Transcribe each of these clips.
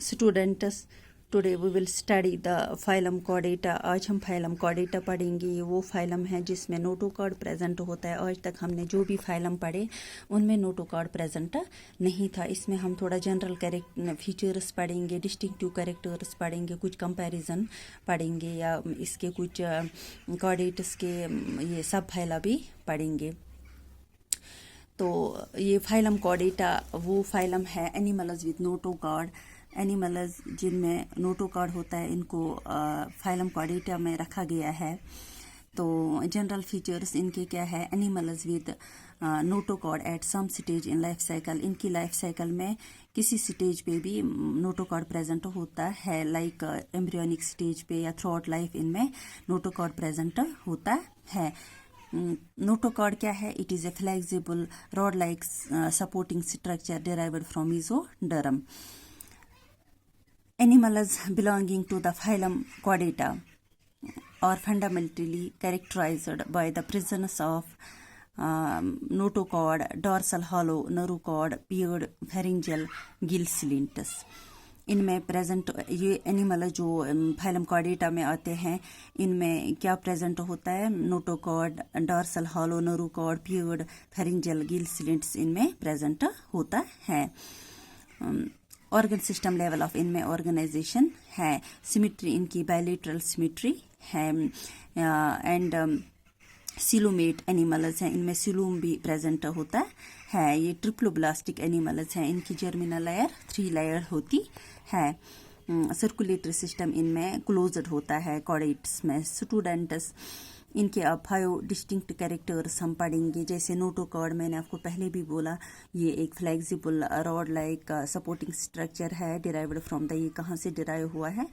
Students, today we will study the phylum Chordata. आज हम phylum Chordata पढ़ेंगे। ये वो फाइलम है जिसमें नोटोकॉर्ड प्रेजेंट होता है। आज तक हमने जो भी फाइलम पढ़े उनमें नोटोकॉर्ड प्रेजेंट नहीं था। इसमें हम थोड़ा जनरल फीचर्स पढ़ेंगे, डिस्टिंक्टिव कैरेक्टर्स पढ़ेंगे, कुछ कंपैरिजन पढ़ेंगे या इसके कुछ कॉर्डेट्स के ये सब फाइला भी पढ़ेंगे। तो ये फाइलम कॉर्डेटा वो फाइलम है एनिमल्स विद नोटोकॉर्ड। एनिमल्स जिनमें नोटोकॉर्ड होता है इनको फाइलम कॉर्डेटा में रखा गया है। तो जनरल फीचर्स इनके क्या है? Animals with notochord at some stage in life cycle. इनकी लाइफ साइकिल में किसी स्टेज पे भी नोटोकॉर्ड प्रेजेंट होता है, लाइक एम्ब्रियोनिक स्टेज पे या थ्रू आउट लाइफ इनमें नोटोकॉर्ड प्रेजेंट होता है। नोटोकॉर्ड क्या है? It is a flexible rod like supporting structure derived from mesoderm. Animals belonging to the phylum Chordata are fundamentally characterized by the presence of notochord, dorsal hollow neurochord, paired pharyngeal gill cylinders। इनमें present ये animal जो phylum Chordata में आते हैं इनमें क्या present होता है? Notochord, dorsal hollow neurochord, paired pharyngeal gill cylinders इनमें प्रेजेंट होता है। ऑर्गन सिस्टम लेवल ऑफ इनमें ऑर्गेनाइजेशन है। सिमिट्री इनकी बायलेटरल सिमिट्री है। एंड सिलोमेट एनिमल्स हैं, इनमें सिलोम भी प्रेजेंट होता है। ये ट्रिप्लोब्लास्टिक एनिमल्स हैं, इनकी जर्मिनल लेयर 3 लेयर होती है। सर्कुलेटरी सिस्टम इनमें क्लोज्ड होता है कॉर्डेट्स में। स्टूडेंट्स, इनके अब 5 डिस्टिंक्ट कैरेक्टर्स हम पढ़ेंगे। जैसे नोटोकॉर्ड मैंने आपको पहले भी बोला, ये एक flexible rod like supporting structure है डिराइव्ड फ्रॉम द, ये कहाँ से डिराइव हुआ है?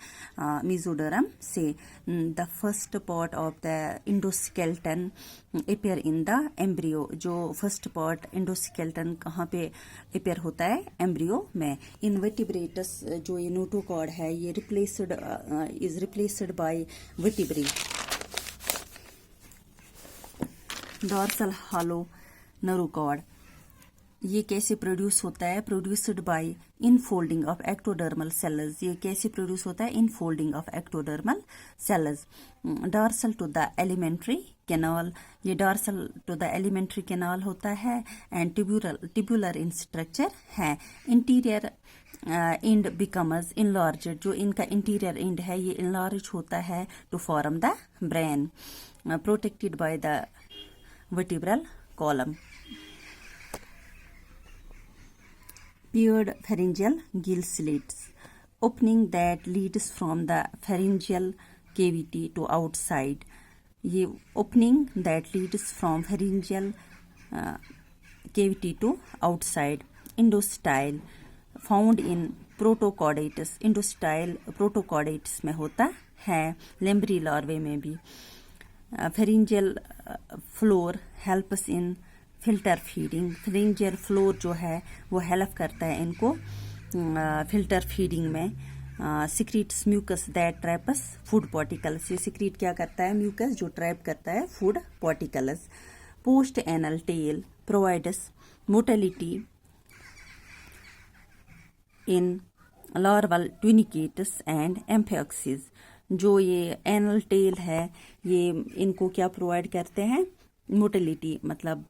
मीजोडर्म से। The first part of the endoskeleton appear in the embryo. जो फर्स्ट पार्ट इंडोस्केल्टन कहाँ पे अपेयर होता है? एम्ब्रियो में। इनवर्टिब्रेटस जो ये नोटोकॉर्ड है ये is replaced by vertebrae. Dorsal hollow neurochord ये कैसे प्रोड्यूस होता है? Produced by infolding of ectodermal cells. ये कैसे प्रोड्यूस होता है? Infolding of ectodermal cells. Dorsal to the alimentary canal, ये dorsal to the alimentary canal होता है। एंड टिब्यूलर इन स्ट्रक्चर है। इंटीरियर इंड बिकम्स इनलार्ज्ड, जो इनका इंटीरियर इंड है ये इनलार्ज होता है to form the brain. Protected by the vertebral column। Paired pharyngeal gill slits, opening that leads from the pharyngeal cavity to outside। ये opening that leads from pharyngeal cavity to outside। Endostyle found in protochordates, endostyle protochordates में होता है, लेम्बरी larvae में भी। Pharyngeal floor helps in filter feeding. Pharyngeal floor जो है वो help करता है इनको फिल्टर फीडिंग में। Secretes mucus that traps food particles, ये सिक्रीट क्या करता है? म्यूकस जो ट्रैप करता है food particles. Post anal tail provides motility in larval tunicates and amphioxus. जो ये एनल टेल है ये इनको क्या प्रोवाइड करते हैं? मोटिलिटी, मतलब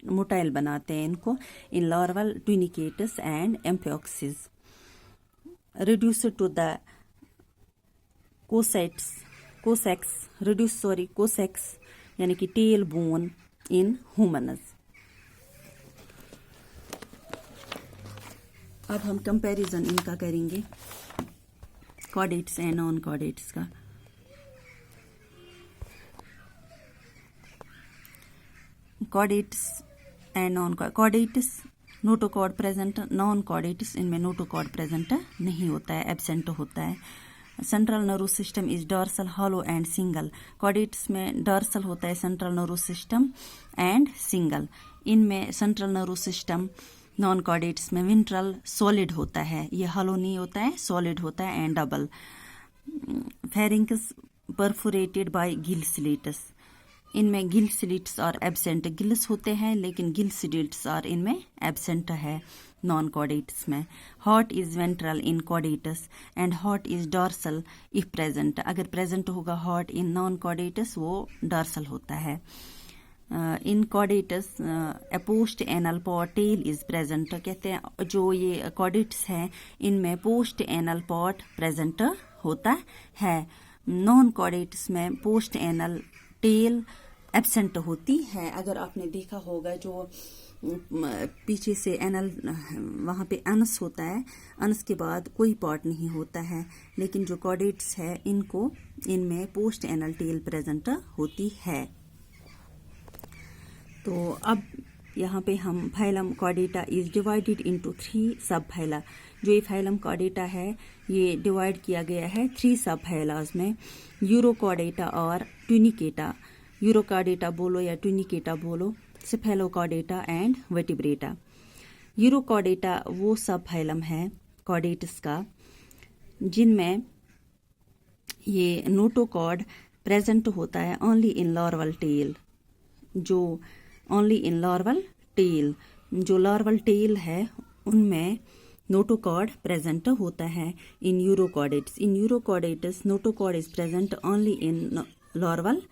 मोटाइल बनाते हैं इनको in larval tunicates and amphioxus. Reduce to the coccyx यानी कि टेल बोन इन ह्यूमन्स। अब हम कंपैरिजन इनका करेंगे कॉर्डेट्स एंड नॉन कॉर्डेट्स का। Chordates and non chordates notochord present, non chordates इनमें नोटोकॉर्ड प्रेजेंट नहीं होता है, एब्सेंट होता है। Central nervous system is dorsal hollow and single. Chordates में डॉर्सल होता है central nervous system and single. इनमें central nervous system non chordates में विंट्रल सॉलिड होता है, ये हॉलो नहीं होता है, सॉलिड होता है and double. Pharynx perforated by gill slits, इनमें गिल स्लिट्स और एब्सेंट। गिल्स होते हैं लेकिन गिल स्लिट्स और इनमें एब्सेंट है। नॉन कॉर्डेट्स में। Heart is ventral in chordates and heart is dorsal if present. अगर प्रेजेंट होगा हार्ट इन नॉन कॉर्डेटस वो डॉर्सल होता है। In chordates a post anal pot tail is present. कहते हैं जो ये कॉर्डेट्स हैं इनमें पोस्ट एनल पॉट प्रेजेंट होता है। नॉन कॉर्डेट्स में पोस्ट एनल टेल एब्सेंट होती है। अगर आपने देखा होगा जो पीछे से एनल वहाँ पे अनस होता है, अनस के बाद कोई पार्ट नहीं होता है, लेकिन जो कॉर्डेट्स है इनमें पोस्ट एनल टेल प्रेजेंट होती है। तो अब यहाँ पे हम phylum Chordata is divided into 3 सब फाइला। जो ये फाइलम कॉर्डेटा है ये डिवाइड किया गया है 3 सब फाइलाज में, यूरोकॉर्डेटा और ट्यूनिकेटा। यूरोकॉर्डेटा बोलो या ट्यूनिकेटा बोलो, सेफेलोकॉर्डेटा एंड वर्टिब्रेटा। यूरोकॉर्डेटा वो सब फाइलम है कॉर्डेट्स का जिनमें ये नोटोकॉर्ड प्रेजेंट होता है ओनली इन लार्वल टेल। जो ओनली इन लार्वल टेल, जो लार्वल टेल है उनमें नोटोकॉर्ड प्रेजेंट होता है। In urochordates, in urochordates notochord is present only in larval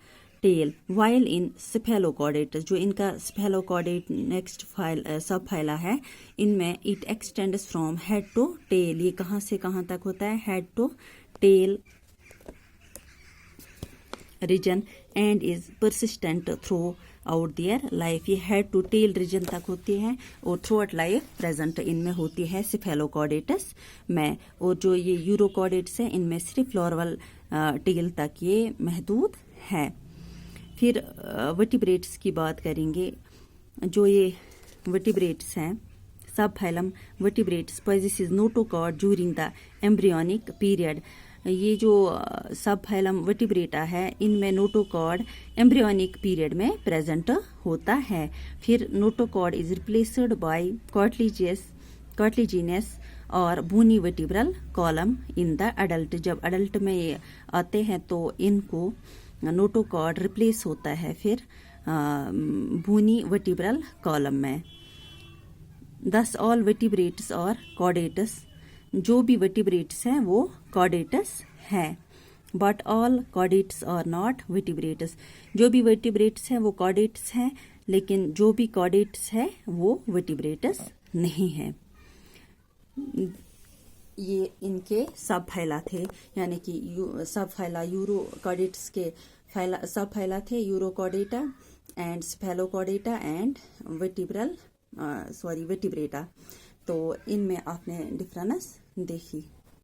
tail, while in cephalochordates, जो इनका cephalochordate next file sub phyla है, इनमें it extends from head to tail. ये कहाँ से कहाँ तक होता है? Head to tail region and is persistent through their life. ये हेड टू टेल रीजन तक होती है और थ्रू आउट लाइफ प्रेजेंट इनमें होती है सेफेलोकॉर्डेट्स में। और जो ये यूरोकॉर्डेट्स है इनमें सिर्फ लार्वल टेल तक ये महदूद है। फिर वर्टिब्रेट्स की बात करेंगे। जो ये वर्टिब्रेट्स हैं sub phylum vertebrates possesses notochord during the embryonic period. ये जो सब फाइलम वर्टिब्रेटा है इनमें नोटोकॉर्ड एम्ब्रियोनिक पीरियड में प्रेजेंट होता है। फिर notochord is replaced by cartilaginous और bony vertebral column in the adult. जब अडल्ट में ये आते हैं तो इनको नोटोकॉर्ड रिप्लेस होता है फिर बोनी वर्टिब्रल कॉलम में। दस ऑल वर्टिब्रेट्स और कॉर्डेटस, जो भी वर्टिब्रेट्स हैं वो कॉर्डेटस हैं, but all chordates are not vertebrates. जो भी वर्टिब्रेट्स हैं वो कॉर्डेट्स हैं, लेकिन जो भी कॉर्डेट्स है वो वर्टिब्रेट्स नहीं है। ये इनके सब फाइला थे, यानी कि सब फाइला यूरोकॉर्डेट्स के सब फाइला थे, urochordata and Cephalochordata and vertebrata. तो इनमें आपने डिफरेंस देखी।